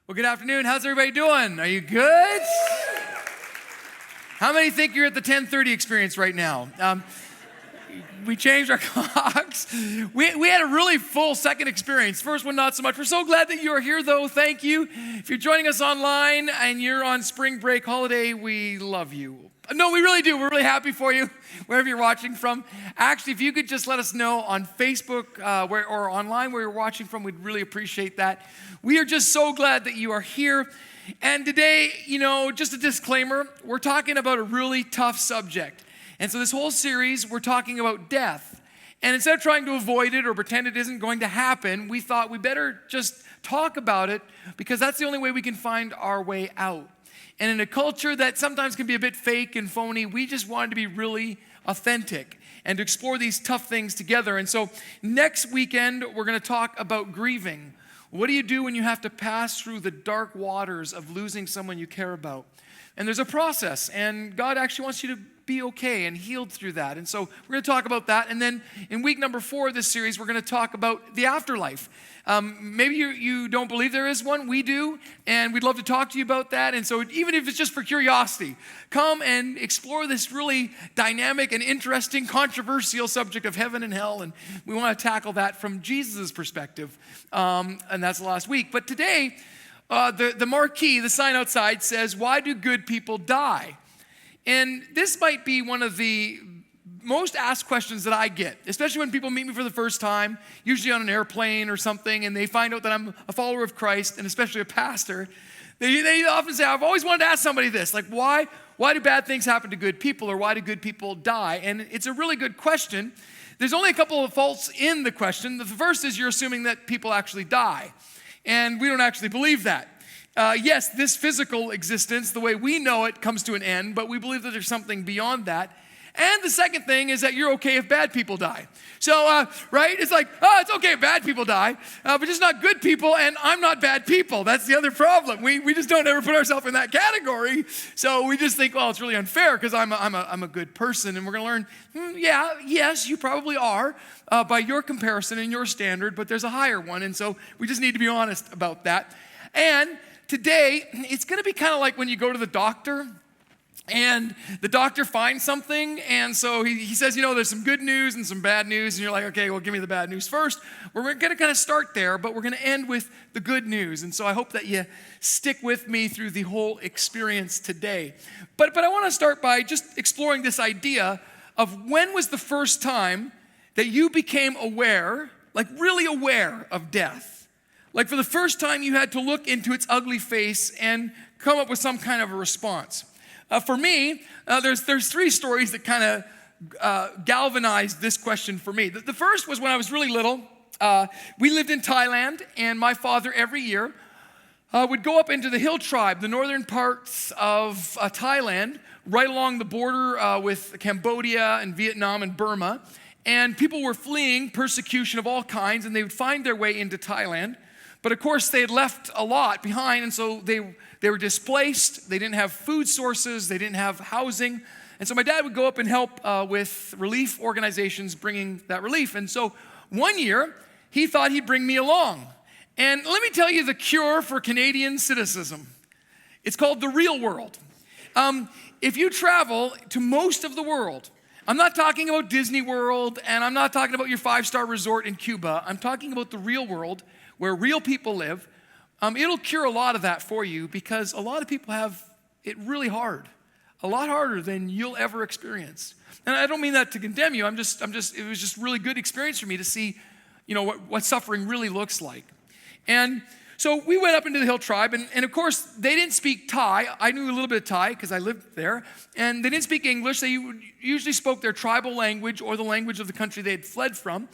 Well, good afternoon. How's everybody doing? Are you good? How many think you're at the 10:30 experience right now? We changed our clocks. We had a really full second experience. First one, not so much. We're so glad that you are here, though. Thank you. If you're joining us online and you're on spring break holiday, we love you. No, we really do. We're really happy for you, wherever you're watching from. Actually, if you could just let us know on Facebook or online where you're watching from, we'd really appreciate that. We are just so glad that you are here. And today, just a disclaimer, we're talking about a really tough subject. And so this whole series, we're talking about death. And instead of trying to avoid it or pretend it isn't going to happen, we thought we better just talk about it because that's the only way we can find our way out. And in a culture that sometimes can be a bit fake and phony, we just wanted to be really authentic and to explore these tough things together. And so next weekend, we're going to talk about grieving. What do you do when you have to pass through the dark waters of losing someone you care about? And there's a process, and God actually wants you to be okay and healed through that. And so we're going to talk about that. And then in week number 4 of this series, we're going to talk about the afterlife. Maybe you don't believe there is one. We do, and we'd love to talk to you about that. And so even if it's just for curiosity, come and explore this really dynamic and interesting, controversial subject of heaven and hell. And we want to tackle that from Jesus' perspective. And that's the last week. But today, the marquee, the sign outside says, "Why do good people die?" And this might be one of the most asked questions that I get, especially when people meet me for the first time, usually on an airplane or something, and they find out that I'm a follower of Christ, and especially a pastor. They often say, "I've always wanted to ask somebody this, like why do bad things happen to good people, or why do good people die?" And it's a really good question. There's only a couple of faults in the question. The first is you're assuming that people actually die, and we don't actually believe that. Yes, this physical existence, the way we know it, comes to an end, but we believe that there's something beyond that. And the second thing is that you're okay if bad people die. So, right? It's like, it's okay if bad people die, but just not good people, and I'm not bad people. That's the other problem. We just don't ever put ourselves in that category. So we just think, well, it's really unfair because I'm a good person, and we're going to learn, yes, you probably are by your comparison and your standard, but there's a higher one, and so we just need to be honest about that. And today, it's going to be kind of like when you go to the doctor and the doctor finds something, and so he says, there's some good news and some bad news, and you're like, okay, well, give me the bad news first. We're going to kind of start there, but we're going to end with the good news, and so I hope that you stick with me through the whole experience today. But I want to start by just exploring this idea of when was the first time that you became aware, like really aware of death? Like for the first time you had to look into its ugly face and come up with some kind of a response. For me, there's 3 stories that kind of galvanized this question for me. The first was when I was really little. We lived in Thailand, and my father every year would go up into the hill tribe, the northern parts of Thailand, right along the border with Cambodia and Vietnam and Burma. And people were fleeing persecution of all kinds, and they would find their way into Thailand. But of course, they had left a lot behind, and so they were displaced. They didn't have food sources. They didn't have housing. And so my dad would go up and help with relief organizations bringing that relief. And so one year, he thought he'd bring me along. And let me tell you the cure for Canadian cynicism. It's called the real world. If you travel to most of the world, I'm not talking about Disney World, and I'm not talking about your 5-star resort in Cuba. I'm talking about the real world, where real people live. It'll cure a lot of that for you because a lot of people have it really hard, a lot harder than you'll ever experience. And I don't mean that to condemn you. It was just really good experience for me to see, what suffering really looks like. And so we went up into the hill tribe, and of course, they didn't speak Thai. I knew a little bit of Thai because I lived there. And they didn't speak English. They usually spoke their tribal language or the language of the country they had fled from.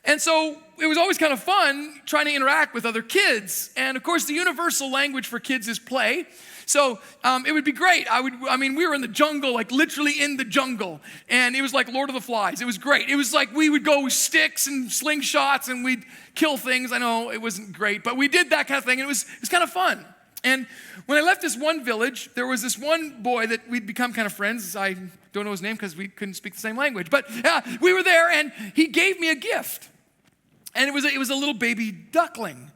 And so it was always kind of fun trying to interact with other kids. And of course, the universal language for kids is play. So it would be great. We were in the jungle, like literally in the jungle. And it was like Lord of the Flies. It was great. It was like we would go with sticks and slingshots and we'd kill things. I know it wasn't great, but we did that kind of thing. And it was kind of fun. And when I left this one village, there was this one boy that we'd become kind of friends. I don't know his name because we couldn't speak the same language. But we were there, and he gave me a gift. And it was a little baby duckling.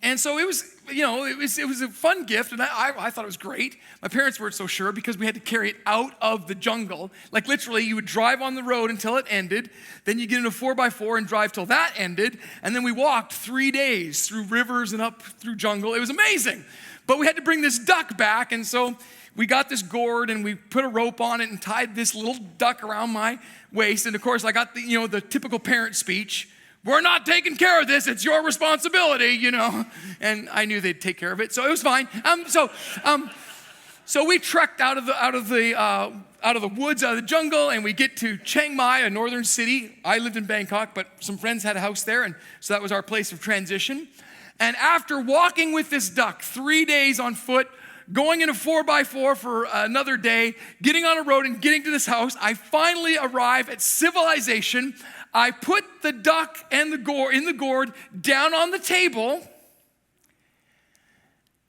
And so it was, it was a fun gift, and I thought it was great. My parents weren't so sure because we had to carry it out of the jungle. Like literally, you would drive on the road until it ended, then you get in a 4x4 and drive till that ended, and then we walked 3 days through rivers and up through jungle. It was amazing. But we had to bring this duck back, and so we got this gourd and we put a rope on it and tied this little duck around my waist. And of course, I got the typical parent speech. We're not taking care of this. It's your responsibility, And I knew they'd take care of it, so it was fine. So we trekked out of the woods, out of the jungle, and we get to Chiang Mai, a northern city. I lived in Bangkok, but some friends had a house there, and so that was our place of transition. And after walking with this duck 3 days on foot, going in a 4x4 for another day, getting on a road and getting to this house, I finally arrive at civilization. I put the duck and the gourd down on the table,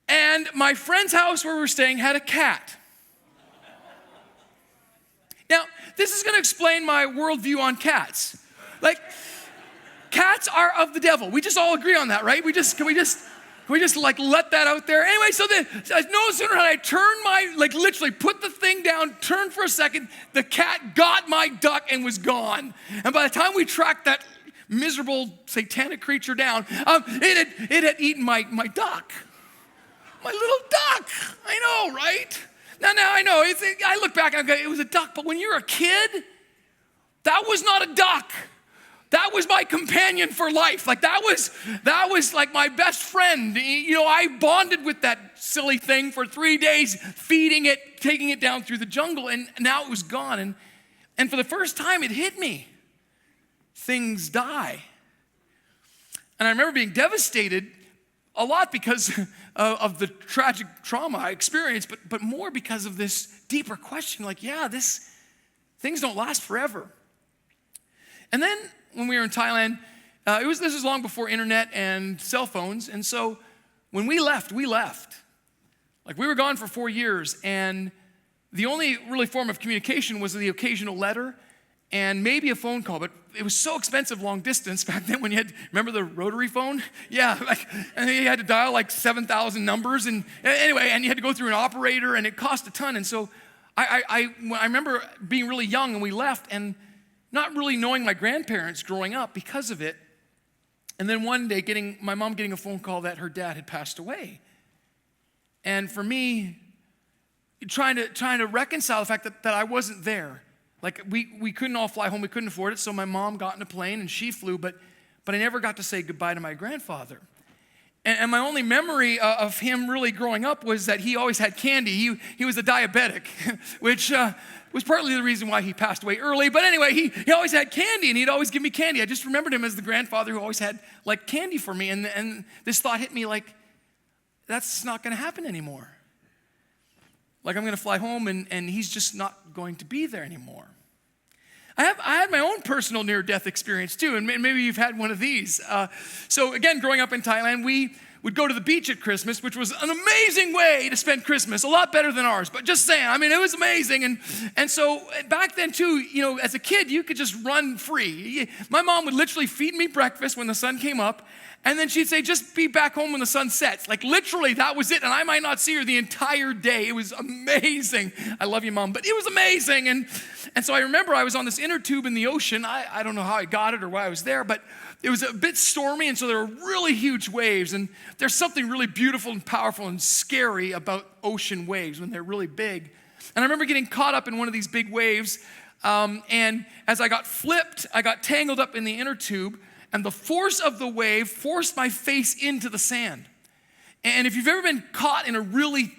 and my friend's house where we were staying had a cat. Now, this is going to explain my worldview on cats. Like, cats are of the devil. We just all agree on that, right? Can we just let that out there? Anyway, so no sooner had I turned literally put the thing down, turned for a second, the cat got my duck and was gone. And by the time we tracked that miserable satanic creature down, it had eaten my duck. My little duck. I know, right? Now I know. I look back and I go, it was a duck. But when you're a kid, that was not a duck. That was my companion for life. Like that was like my best friend. I bonded with that silly thing for 3 days, feeding it, taking it down through the jungle, and now it was gone. And for the first time, it hit me. Things die. And I remember being devastated a lot because of the tragic trauma I experienced, but more because of this deeper question. Like, things don't last forever. And then when we were in Thailand, this was long before internet and cell phones. And so when we left. Like we were gone for 4 years, and the only really form of communication was the occasional letter and maybe a phone call. But it was so expensive long distance back then when you remember the rotary phone? Yeah, and you had to dial like 7,000 numbers. And anyway, and you had to go through an operator, and it cost a ton. And so I remember being really young, and we left, and not really knowing my grandparents growing up because of it. And then one day my mom getting a phone call that her dad had passed away. And for me, trying to reconcile the fact that I wasn't there. Like we couldn't all fly home, we couldn't afford it, so my mom got in a plane and she flew, but I never got to say goodbye to my grandfather. And my only memory of him really growing up was that he always had candy. He was a diabetic, which was partly the reason why he passed away early. But anyway, he always had candy, and he'd always give me candy. I just remembered him as the grandfather who always had like candy for me. And this thought hit me like, that's not going to happen anymore. Like I'm going to fly home, and he's just not going to be there anymore. I had my own personal near-death experience too, and maybe you've had one of these. So again, growing up in Thailand, we would go to the beach at Christmas, which was an amazing way to spend Christmas, a lot better than ours, but just saying, I mean, it was amazing. And so back then too, as a kid, you could just run free. My mom would literally feed me breakfast when the sun came up, and then she'd say, just be back home when the sun sets. Like literally, that was it, and I might not see her the entire day. It was amazing. I love you, Mom, but it was amazing. And so I remember I was on this inner tube in the ocean. I don't know how I got it or why I was there, but it was a bit stormy, and so there were really huge waves. And there's something really beautiful and powerful and scary about ocean waves when they're really big. And I remember getting caught up in one of these big waves, and as I got flipped, I got tangled up in the inner tube, and the force of the wave forced my face into the sand. And if you've ever been caught in a really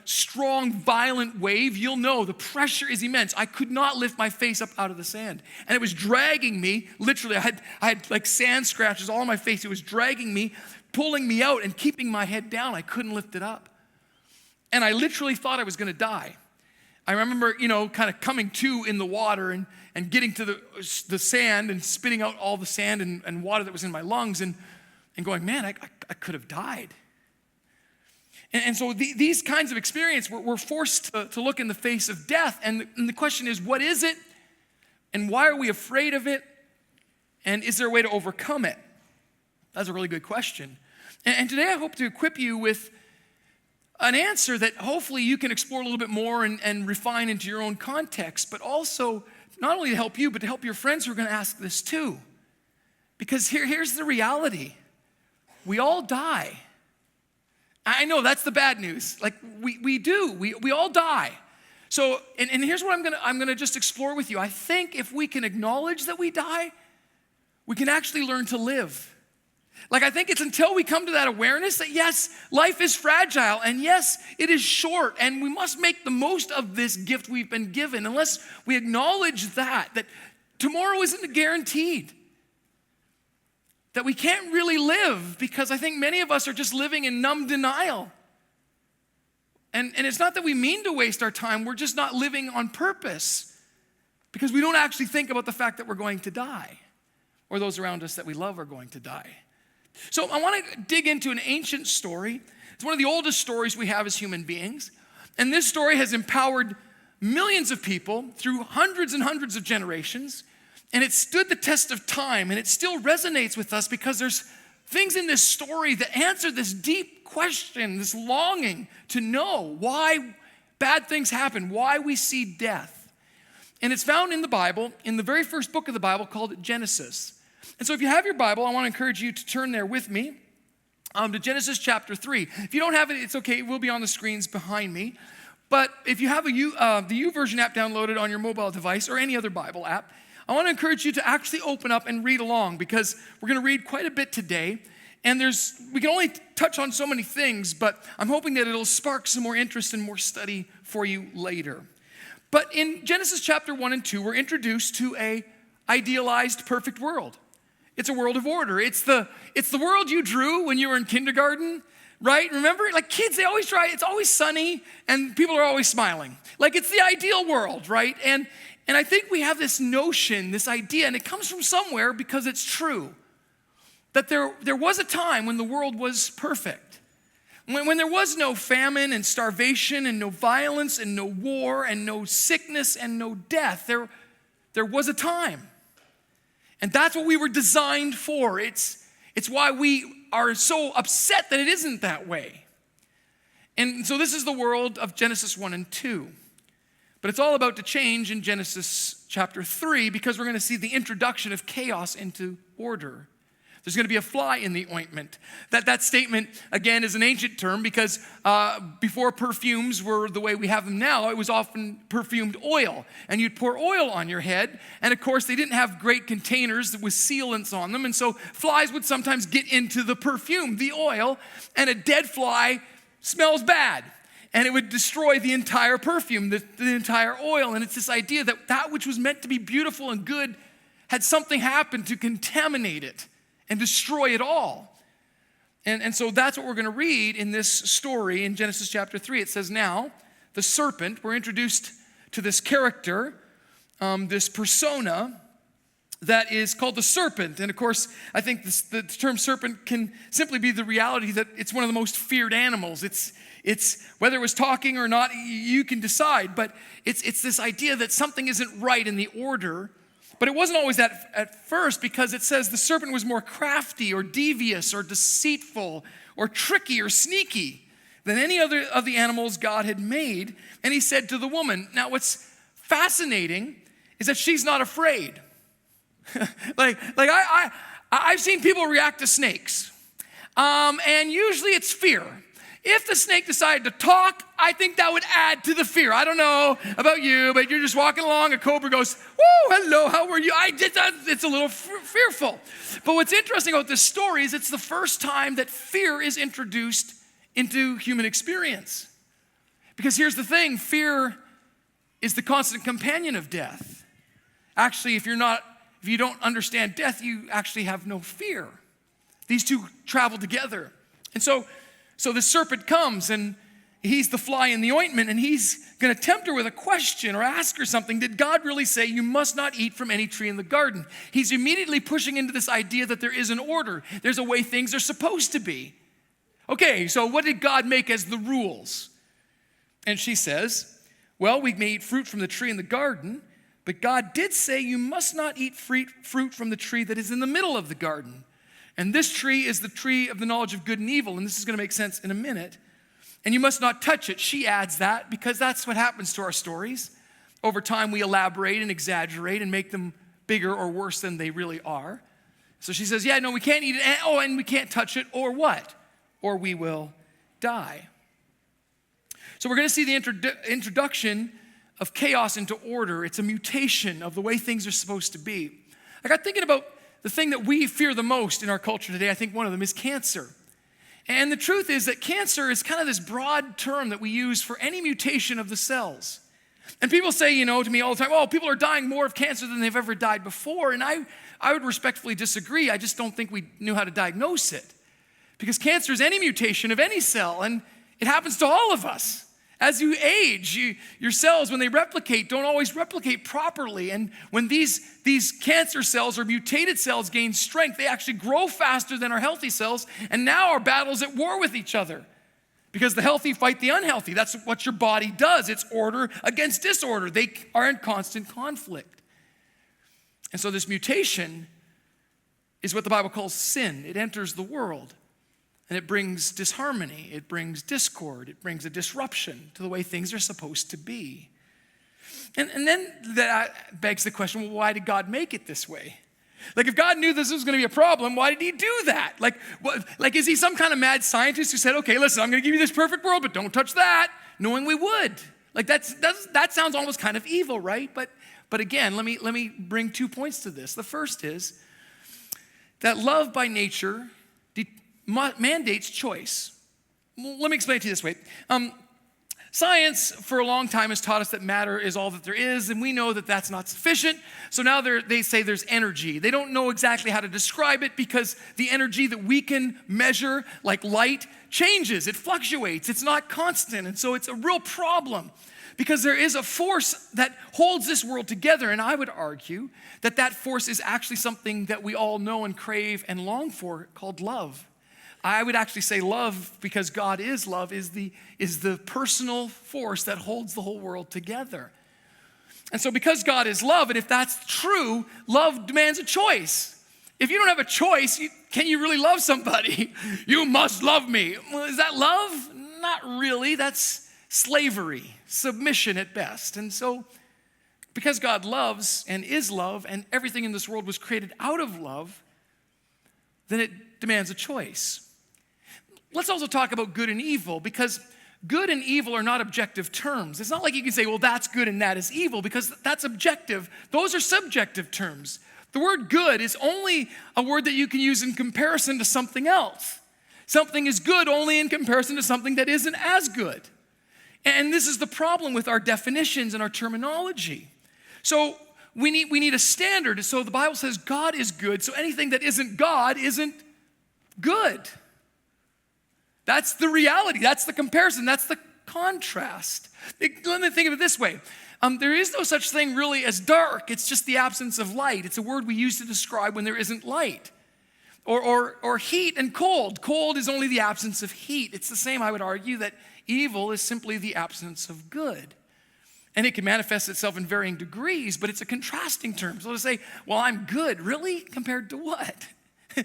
strong, violent wave, you'll know the pressure is immense. I could not lift my face up out of the sand. And it was dragging me, literally, I had like sand scratches all on my face. It was dragging me, pulling me out and keeping my head down. I couldn't lift it up. And I literally thought I was gonna die. I remember, kind of coming to in the water and getting to the sand and spitting out all the sand and water that was in my lungs and going, man, I could have died. And so these kinds of experience, we're forced to look in the face of death. And the question is, what is it? And why are we afraid of it? And is there a way to overcome it? That's a really good question. And today I hope to equip you with an answer that hopefully you can explore a little bit more and refine into your own context, but also not only to help you, but to help your friends who are going to ask this too. Because here's the reality. We all die. I know that's the bad news. Like we do. We all die. So, and here's what I'm gonna just explore with you. I think if we can acknowledge that we die, we can actually learn to live. Like, I think it's until we come to that awareness that yes, life is fragile, and yes, it is short, and we must make the most of this gift we've been given. Unless we acknowledge that tomorrow isn't guaranteed, that we can't really live, because I think many of us are just living in numb denial. And it's not that we mean to waste our time, we're just not living on purpose, because we don't actually think about the fact that we're going to die, or those around us that we love are going to die. So I want to dig into an ancient story. It's one of the oldest stories we have as human beings. And this story has empowered millions of people through hundreds and hundreds of generations. And it stood the test of time, and it still resonates with us because there's things in this story that answer this deep question, this longing to know why bad things happen, why we see death. And it's found in the Bible, in the very first book of the Bible called Genesis. And so if you have your Bible, I want to encourage you to turn there with me to Genesis chapter 3. If you don't have it, it's okay. It will be on the screens behind me. But if you have the YouVersion app downloaded on your mobile device or any other Bible app, I want to encourage you to actually open up and read along, because we're going to read quite a bit today. And we can only touch on so many things, but I'm hoping that it'll spark some more interest and more study for you later. But in Genesis chapter 1 and 2, we're introduced to a idealized perfect world. It's a world of order. It's the world you drew when you were in kindergarten, right? Remember, like kids, they always try, it's always sunny and people are always smiling. Like it's the ideal world, right? And I think we have this notion, this idea, and it comes from somewhere because it's true, that there was a time when the world was perfect. When there was no famine and starvation and no violence and no war and no sickness and no death. There was a time. And that's what we were designed for. It's why we are so upset that it isn't that way. And so this is the world of Genesis 1 and 2. But it's all about to change in Genesis chapter 3, because we're going to see the introduction of chaos into order. There's going to be a fly in the ointment. That statement, again, is an ancient term, because before perfumes were the way we have them now, it was often perfumed oil. And you'd pour oil on your head. And of course, they didn't have great containers with sealants on them. And so flies would sometimes get into the perfume, the oil, and a dead fly smells bad. And it would destroy the entire perfume, the entire oil. And it's this idea that which was meant to be beautiful and good had something happen to contaminate it and destroy it all. And so that's what we're going to read in this story in Genesis chapter 3. It says, now, the serpent, we're introduced to this character, this persona that is called the serpent. And of course, I think the term serpent can simply be the reality that it's one of the most feared animals. It's whether it was talking or not, you can decide, but it's this idea that something isn't right in the order. But it wasn't always that at first, because it says the serpent was more crafty or devious or deceitful or tricky or sneaky than any other of the animals God had made. And he said to the woman, now what's fascinating is that she's not afraid. I've seen people react to snakes. And usually it's fear. If the snake decided to talk, I think that would add to the fear. I don't know about you, but you're just walking along, a cobra goes, whoa, hello, how are you? It's a little fearful. But what's interesting about this story is it's the first time that fear is introduced into human experience. Because here's the thing, fear is the constant companion of death. Actually, if you don't understand death, you actually have no fear. These two travel together. And so the serpent comes, and he's the fly in the ointment, and he's going to tempt her with a question or ask her something. Did God really say you must not eat from any tree in the garden? He's immediately pushing into this idea that there is an order. There's a way things are supposed to be. Okay, so what did God make as the rules? And she says, well, we may eat fruit from the tree in the garden, but God did say you must not eat fruit from the tree that is in the middle of the garden. And this tree is the tree of the knowledge of good and evil. And this is going to make sense in a minute. And you must not touch it. She adds that because that's what happens to our stories. Over time, we elaborate and exaggerate and make them bigger or worse than they really are. So she says, yeah, no, we can't eat it. And we can't touch it, or what? Or we will die. So we're going to see the introduction of chaos into order. It's a mutation of the way things are supposed to be. I got thinking about the thing that we fear the most in our culture today. I think one of them is cancer. And the truth is that cancer is kind of this broad term that we use for any mutation of the cells. And people say, to me all the time, oh, people are dying more of cancer than they've ever died before. And I would respectfully disagree. I just don't think we knew how to diagnose it. Because cancer is any mutation of any cell, and it happens to all of us. As you age, your cells, when they replicate, don't always replicate properly. And when these cancer cells or mutated cells gain strength, they actually grow faster than our healthy cells. And now our battle's at war with each other. Because the healthy fight the unhealthy. That's what your body does. It's order against disorder. They are in constant conflict. And so this mutation is what the Bible calls sin. It enters the world. And it brings disharmony, it brings discord, it brings a disruption to the way things are supposed to be. And then that begs the question, well, why did God make it this way? Like, if God knew this was going to be a problem, why did he do that? Like, is he some kind of mad scientist who said, okay, listen, I'm going to give you this perfect world, but don't touch that, knowing we would? Like, that sounds almost kind of evil, right? But again, let me bring 2 points to this. The first is that love by nature mandates choice. Well, let me explain it to you this way. Science for a long time has taught us that matter is all that there is, and we know that that's not sufficient. So now they say there's energy. They don't know exactly how to describe it because the energy that we can measure, like light, changes. It fluctuates. It's not constant. And so it's a real problem because there is a force that holds this world together. And I would argue that that force is actually something that we all know and crave and long for, called love. I would actually say love, because God is love, is the personal force that holds the whole world together. And so because God is love, and if that's true, love demands a choice. If you don't have a choice, can you really love somebody? You must love me. Well, is that love? Not really. That's slavery, submission at best. And so because God loves and is love, and everything in this world was created out of love, then it demands a choice. Let's also talk about good and evil, because good and evil are not objective terms. It's not like you can say, well, that's good and that is evil, because that's objective. Those are subjective terms. The word good is only a word that you can use in comparison to something else. Something is good only in comparison to something that isn't as good. And this is the problem with our definitions and our terminology. So we need a standard. So the Bible says God is good, so anything that isn't God isn't good. That's the reality. That's the comparison. That's the contrast. Let me think of it this way. There is no such thing really as dark. It's just the absence of light. It's a word we use to describe when there isn't light. Or heat and cold. Cold is only the absence of heat. It's the same, I would argue, that evil is simply the absence of good. And it can manifest itself in varying degrees, but it's a contrasting term. So to say, well, I'm good, really? Compared to what?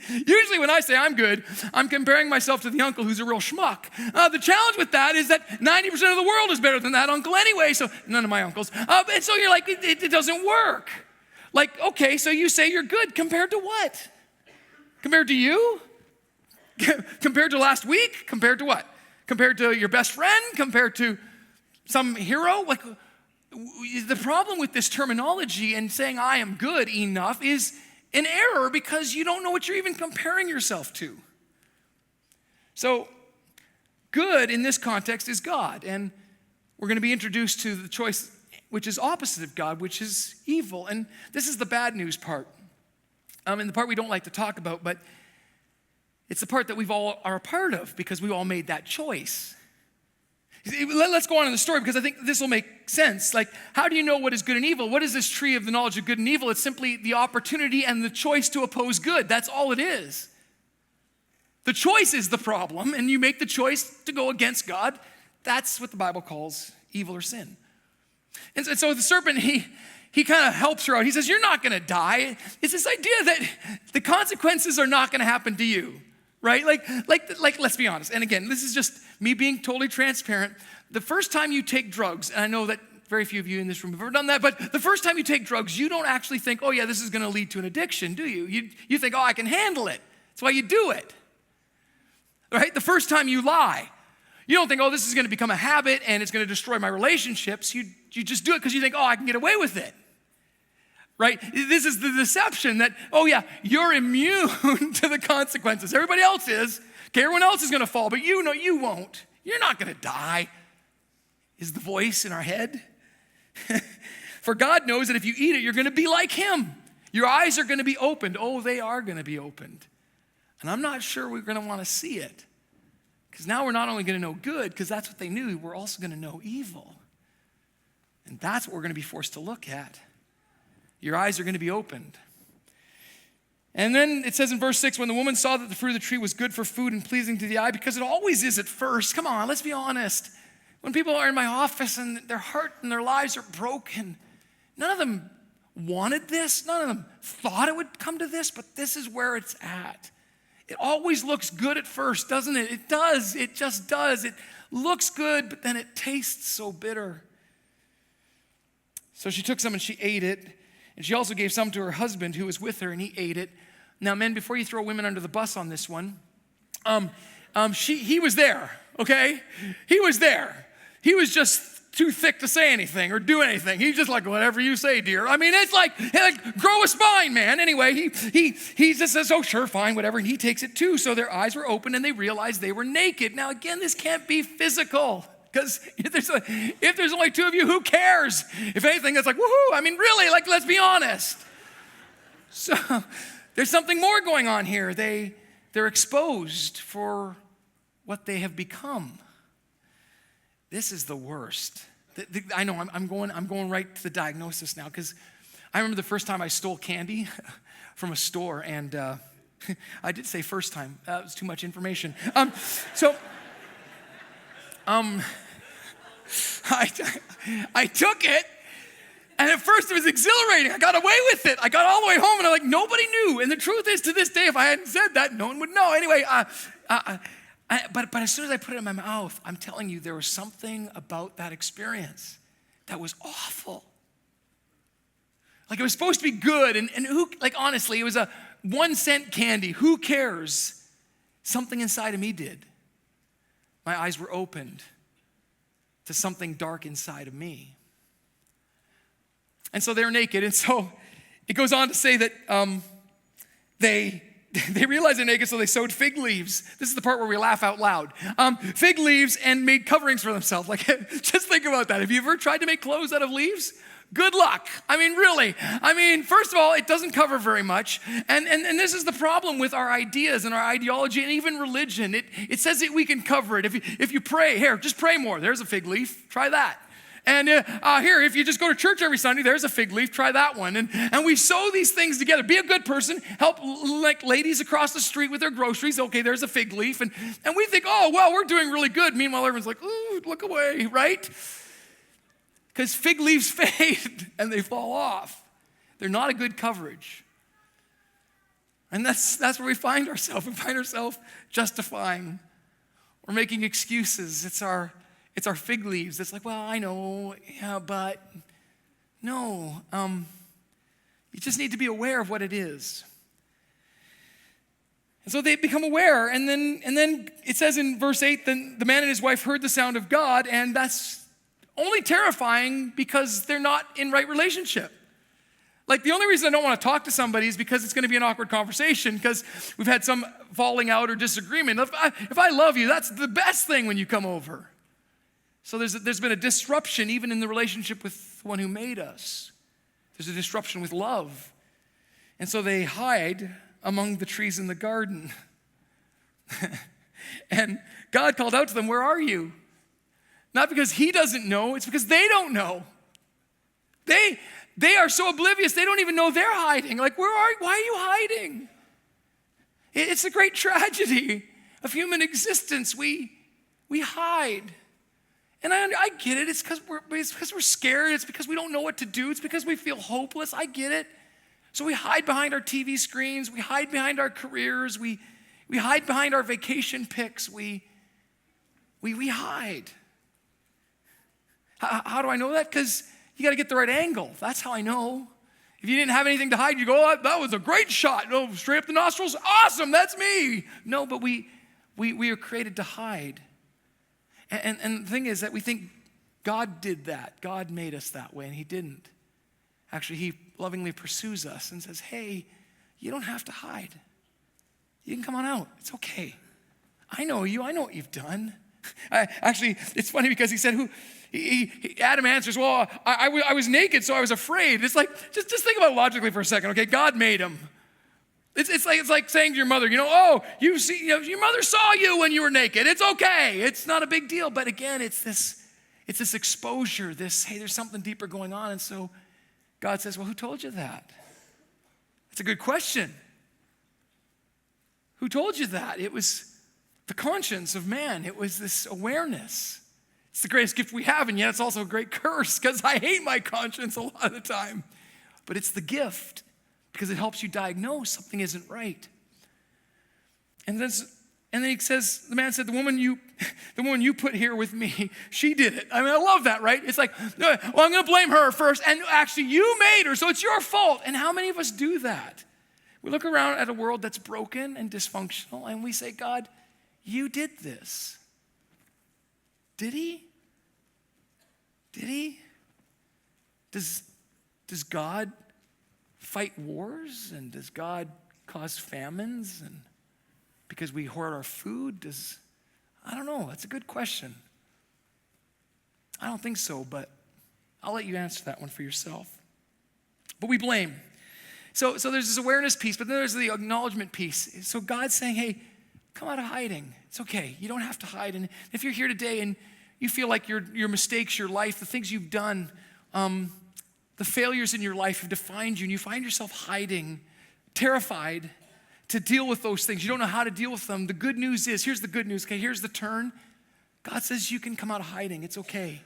Usually when I say I'm good, I'm comparing myself to the uncle who's a real schmuck. The challenge with that is that 90% of the world is better than that uncle anyway, so none of my uncles. And so you're like, it doesn't work. Like, okay, so you say you're good. Compared to what? Compared to you? Compared to last week? Compared to what? Compared to your best friend? Compared to some hero? Like, the problem with this terminology and saying I am good enough is an error, because you don't know what you're even comparing yourself to. So good in this context is God, and we're going to be introduced to the choice which is opposite of God, which is evil. And this is the bad news part, and the part we don't like to talk about, but it's the part that we've all are a part of because we all made that choice. Let's go on in the story, because I think this will make sense. Like, how do you know what is good and evil? What is this tree of the knowledge of good and evil? It's simply the opportunity and the choice to oppose good. That's all it is. The choice is the problem, and you make the choice to go against God. That's what the Bible calls evil or sin. And so the serpent, he kind of helps her out. He says, you're not going to die. It's this idea that the consequences are not going to happen to you, right? Like, let's be honest. And again, this is just me being totally transparent. The first time you take drugs, and I know that very few of you in this room have ever done that, but the first time you take drugs, you don't actually think, oh yeah, this is going to lead to an addiction, do you? You think, oh, I can handle it. That's why you do it, right? The first time you lie, you don't think, oh, this is going to become a habit and it's going to destroy my relationships. You just do it because you think, oh, I can get away with it, right? This is the deception that, oh yeah, you're immune to the consequences. Everybody else is. Okay, everyone else is going to fall, but you know you won't. You're not going to die, is the voice in our head. For God knows that if you eat it, you're going to be like him. Your eyes are going to be opened. Oh, they are going to be opened. And I'm not sure we're going to want to see it. Because now we're not only going to know good, because that's what they knew, we're also going to know evil. And that's what we're going to be forced to look at. Your eyes are going to be opened. And then it says in verse 6, when the woman saw that the fruit of the tree was good for food and pleasing to the eye, because it always is at first. Come on, let's be honest. When people are in my office and their heart and their lives are broken, none of them wanted this. None of them thought it would come to this, but this is where it's at. It always looks good at first, doesn't it? It does. It just does. It looks good, but then it tastes so bitter. So she took some and she ate it. And she also gave some to her husband who was with her, and he ate it. Now, men, before you throw women under the bus on this one, he was there, okay? He was there. He was just too thick to say anything or do anything. He's just like, whatever you say, dear. I mean, it's like grow a spine, man. Anyway, he just says, oh, sure, fine, whatever. And he takes it too. So their eyes were open and they realized they were naked. Now, again, this can't be physical. Because if there's only two of you, who cares? If anything, it's like, woohoo. I mean, really, like, let's be honest. So there's something more going on here. They're exposed for what they have become. This is the worst. I know I'm going right to the diagnosis now, because I remember the first time I stole candy from a store, and I did say first time. That was too much information. I took it, and at first it was exhilarating. I got away with it. I got all the way home, and I'm like, nobody knew. And the truth is, to this day, if I hadn't said that, no one would know. Anyway, but as soon as I put it in my mouth, I'm telling you, there was something about that experience that was awful. Like, it was supposed to be good, and who, like, honestly, it was a 1-cent candy. Who cares? Something inside of me did. My eyes were opened to something dark inside of me. And so they're naked. And so it goes on to say that they realized they're naked, so they sewed fig leaves. This is the part where we laugh out loud. Fig leaves, and made coverings for themselves. Like, just think about that. Have you ever tried to make clothes out of leaves? Good luck. I mean, really. I mean, first of all, it doesn't cover very much. And this is the problem with our ideas and our ideology and even religion. It says that we can cover it. If you pray, here, just pray more. There's a fig leaf. Try that. And here, if you just go to church every Sunday, there's a fig leaf. Try that one. And we sew these things together. Be a good person. Help, like, ladies across the street with their groceries. Okay, there's a fig leaf. And we think, oh, well, we're doing really good. Meanwhile, everyone's like, ooh, look away, right? Because fig leaves fade and they fall off. They're not a good coverage. And that's where we find ourselves. We find ourselves justifying or making excuses. It's our fig leaves. It's like, well, I know, yeah, but no. You just need to be aware of what it is. And so they become aware, and then it says in verse 8, then the man and his wife heard the sound of God, and that's only terrifying because they're not in right relationship. Like, the only reason I don't want to talk to somebody is because it's going to be an awkward conversation, because we've had some falling out or disagreement. If I love you, that's the best thing when you come over. So there's been a disruption even in the relationship with the one who made us. There's a disruption with love. And so they hide among the trees in the garden. And God called out to them, where are you? Not because he doesn't know, it's because they don't know. They are so oblivious, they don't even know they're hiding. Like, why are you hiding? It's a great tragedy of human existence. We hide. And I get it. It's because we're scared. It's because we don't know what to do. It's because we feel hopeless. I get it. So we hide behind our TV screens. We hide behind our careers. We hide behind our vacation pics. We hide. How do I know that? Because you got to get the right angle. That's how I know. If you didn't have anything to hide, you go, oh, that was a great shot. Oh, straight up the nostrils. Awesome, that's me. No, but we are created to hide. And the thing is that we think God did that. God made us that way, and he didn't. Actually, he lovingly pursues us and says, hey, you don't have to hide. You can come on out. It's okay. I know you. I know what you've done. Actually, it's funny because he said, Adam answers, well, I was naked, so I was afraid. It's like, just think about it logically for a second, okay? God made him. It's like saying to your mother, oh, your mother saw you when you were naked. It's okay. It's not a big deal. But again, it's this exposure, hey, there's something deeper going on. And so God says, well, who told you that? That's a good question. Who told you that? It was the conscience of man. It was this awareness. It's the greatest gift we have, and yet it's also a great curse because I hate my conscience a lot of the time. But it's the gift because it helps you diagnose something isn't right. And then he says, the man said, the woman you put here with me, she did it. I mean, I love that, right? It's like, well, I'm going to blame her first. And actually, you made her, so it's your fault. And how many of us do that? We look around at a world that's broken and dysfunctional, and we say, God, you did this. Did he? Did he? Does God fight wars? And does God cause famines? And because we hoard our food? I don't know. That's a good question. I don't think so, but I'll let you answer that one for yourself. But we blame. So there's this awareness piece, but then there's the acknowledgement piece. So God's saying, hey, come out of hiding. It's okay. You don't have to hide. And if you're here today and you feel like your mistakes, your life, the things you've done, the failures in your life have defined you, and you find yourself hiding, terrified to deal with those things. You don't know how to deal with them. The good news is, here's the good news, okay? Here's the turn. God says you can come out of hiding. It's okay.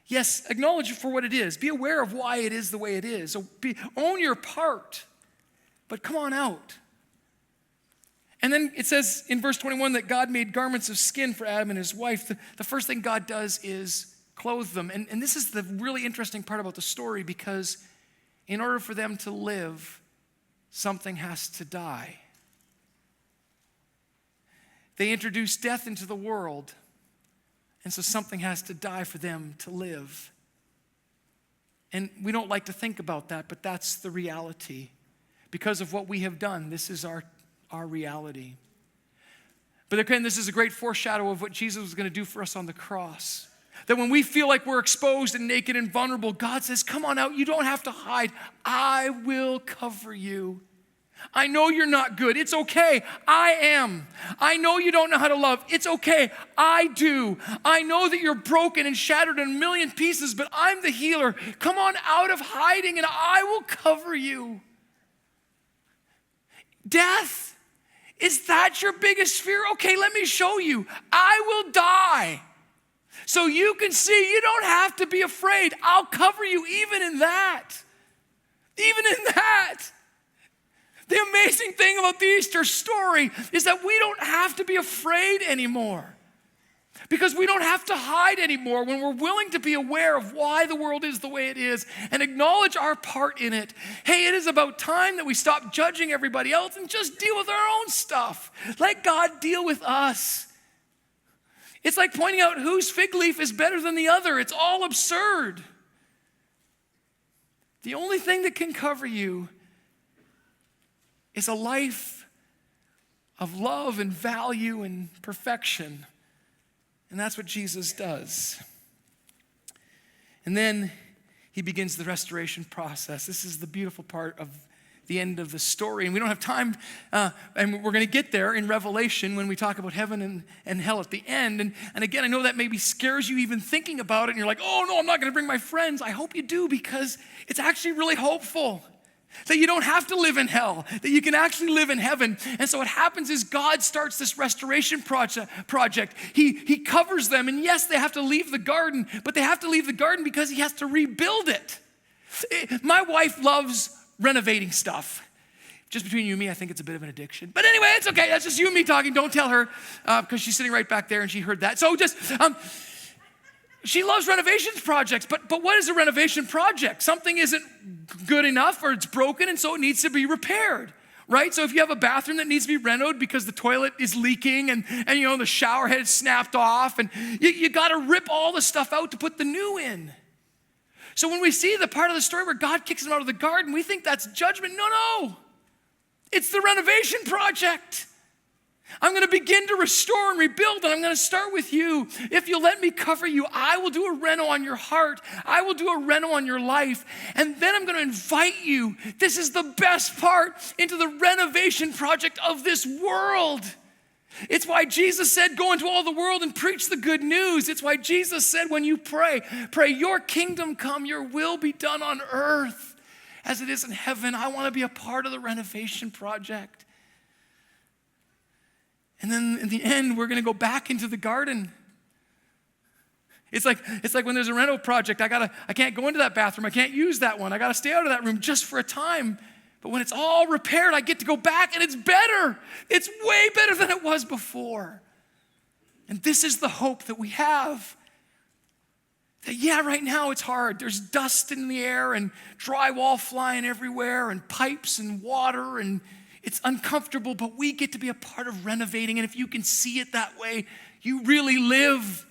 Yes, acknowledge it for what it is. Be aware of why it is the way it is. So own your part, but come on out. And then it says in verse 21 that God made garments of skin for Adam and his wife. The first thing God does is clothe them. And this is the really interesting part about the story, because in order for them to live, something has to die. They introduce death into the world, and so something has to die for them to live. And we don't like to think about that, but that's the reality. Because of what we have done, this is our reality. But again, this is a great foreshadow of what Jesus was going to do for us on the cross. That when we feel like we're exposed and naked and vulnerable, God says, come on out, you don't have to hide. I will cover you. I know you're not good. It's okay. I am. I know you don't know how to love. It's okay. I do. I know that you're broken and shattered in a million pieces, but I'm the healer. Come on out of hiding and I will cover you. Death, is that your biggest fear? Okay, let me show you. I will die. So you can see you don't have to be afraid. I'll cover you even in that. Even in that. The amazing thing about the Easter story is that we don't have to be afraid anymore, because we don't have to hide anymore when we're willing to be aware of why the world is the way it is and acknowledge our part in it. Hey, it is about time that we stop judging everybody else and just deal with our own stuff. Let God deal with us. It's like pointing out whose fig leaf is better than the other. It's all absurd. The only thing that can cover you is a life of love and value and perfection. And that's what Jesus does. And then he begins the restoration process. This is the beautiful part of the end of the story. And we don't have time, and we're going to get there in Revelation when we talk about heaven and hell at the end. And again, I know that maybe scares you even thinking about it, and you're like, oh no, I'm not going to bring my friends. I hope you do, because it's actually really hopeful. That you don't have to live in hell, that you can actually live in heaven. And so what happens is God starts this restoration project. He covers them, and yes, they have to leave the garden, but they have to leave the garden because he has to rebuild it. My wife loves renovating stuff. Just between you and me, I think it's a bit of an addiction. But anyway, it's okay. That's just you and me talking. Don't tell her because she's sitting right back there and she heard that. So she loves renovations projects. But what is a renovation project? Something isn't good enough or it's broken and so it needs to be repaired, right? So if you have a bathroom that needs to be renovated because the toilet is leaking and the shower head snapped off and you got to rip all the stuff out to put the new in. So when we see the part of the story where God kicks them out of the garden, we think that's judgment. No. It's the renovation project. I'm going to begin to restore and rebuild, and I'm going to start with you. If you'll let me cover you, I will do a reno on your heart. I will do a reno on your life, and then I'm going to invite you. This is the best part into the renovation project of this world. It's why Jesus said, go into all the world and preach the good news. It's why Jesus said, when you pray, your kingdom come, your will be done on earth as it is in heaven. I want to be a part of the renovation project. And then in the end, we're going to go back into the garden. It's like when there's a reno project, I can't go into that bathroom. I can't use that one. I got to stay out of that room just for a time. But when it's all repaired, I get to go back and it's better. It's way better than it was before. And this is the hope that we have. That yeah, right now it's hard. There's dust in the air and drywall flying everywhere and pipes and water and it's uncomfortable, but we get to be a part of renovating. And if you can see it that way, you really live.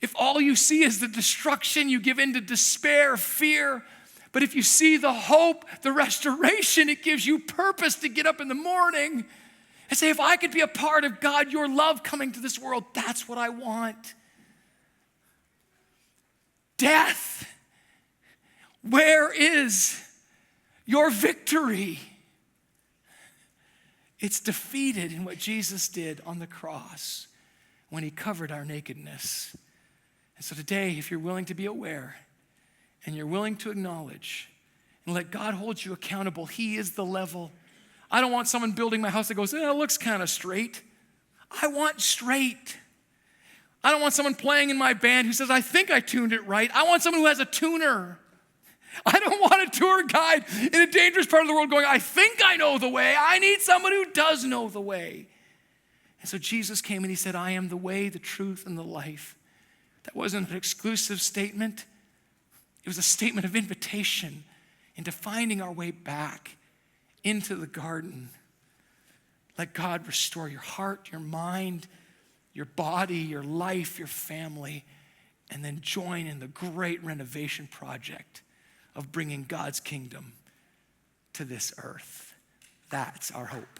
If all you see is the destruction, you give in to despair, fear. But if you see the hope, the restoration, it gives you purpose to get up in the morning and say, if I could be a part of God, your love coming to this world, that's what I want. Death, where is your victory? It's defeated in what Jesus did on the cross when he covered our nakedness. And so today, if you're willing to be aware and you're willing to acknowledge and let God hold you accountable, he is the level. I don't want someone building my house that goes, it looks kind of straight. I want straight. I don't want someone playing in my band who says, I think I tuned it right. I want someone who has a tuner. I don't want a tour guide in a dangerous part of the world going, I think I know the way. I need someone who does know the way. And so Jesus came and he said, I am the way, the truth, and the life. That wasn't an exclusive statement. It was a statement of invitation into finding our way back into the garden. Let God restore your heart, your mind, your body, your life, your family, and then join in the great renovation project of bringing God's kingdom to this earth. That's our hope.